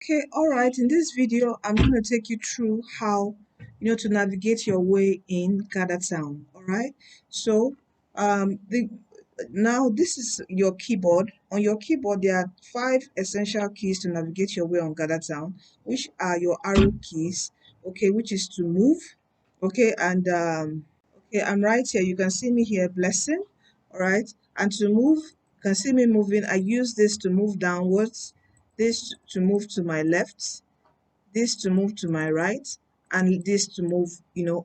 Okay, all right. In this video, I'm going to take you through how to navigate your way in Gather Town. All right. So, the now this is your keyboard. On your keyboard, there are 5 essential keys to navigate your way on Gather Town, which are your arrow keys. Okay, which is to move. Okay, and okay, I'm right here. You can see me here, blessing. All right, and to move, you can see me moving. I use this to move downwards, this to move to my left, this to move to my right, and this to move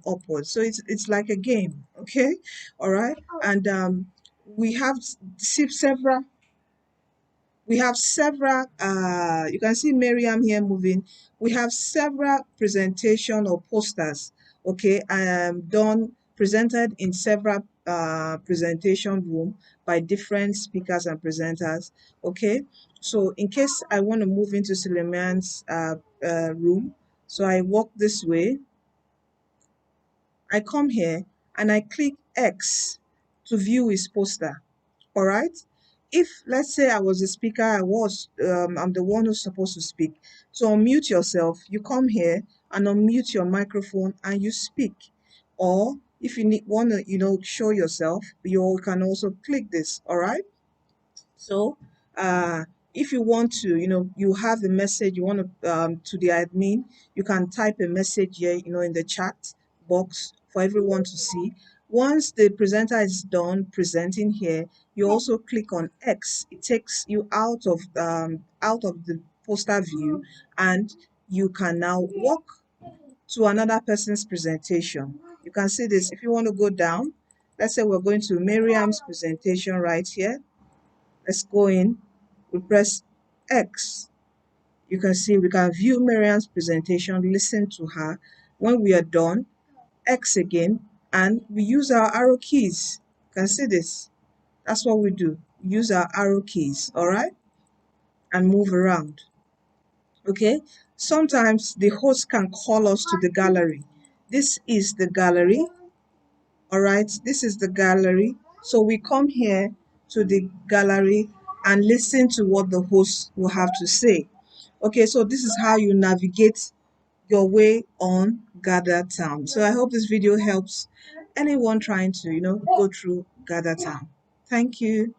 upwards. So it's like a game. Okay, all right. And we have several you can see Miriam here moving. We have several presentation or posters, okay, done presented in several presentation room by different speakers and presenters. Okay, so in case I want to move into Suleiman's room, so I walk this way, I come here and I click X to view his poster. All right. If let's say I was a speaker, I'm the one who's supposed to speak. So unmute yourself. You come here and unmute your microphone and you speak. Or if you want to, show yourself, you can also click this. All right. So, if you want to, you have the message you want to the admin, you can type a message here, in the chat box for everyone to see. Once the presenter is done presenting here, you also click on X. It takes you out of the poster view, and you can now walk to another person's presentation. You can see this. If you want to go down, let's say we're going to Miriam's presentation right here. Let's go in, we press X. You can see we can view Miriam's presentation, listen to her. When we are done, X again, and we use our arrow keys. You can see this. That's what we do. Use our arrow keys, all right? And move around. Okay? Sometimes the host can call us to the gallery. This is the gallery. All right, this is the gallery. So we come here to the gallery and listen to what the host will have to say. Okay, so this is how you navigate your way on Gather Town. So I hope this video helps anyone trying to, go through Gather Town. Thank you.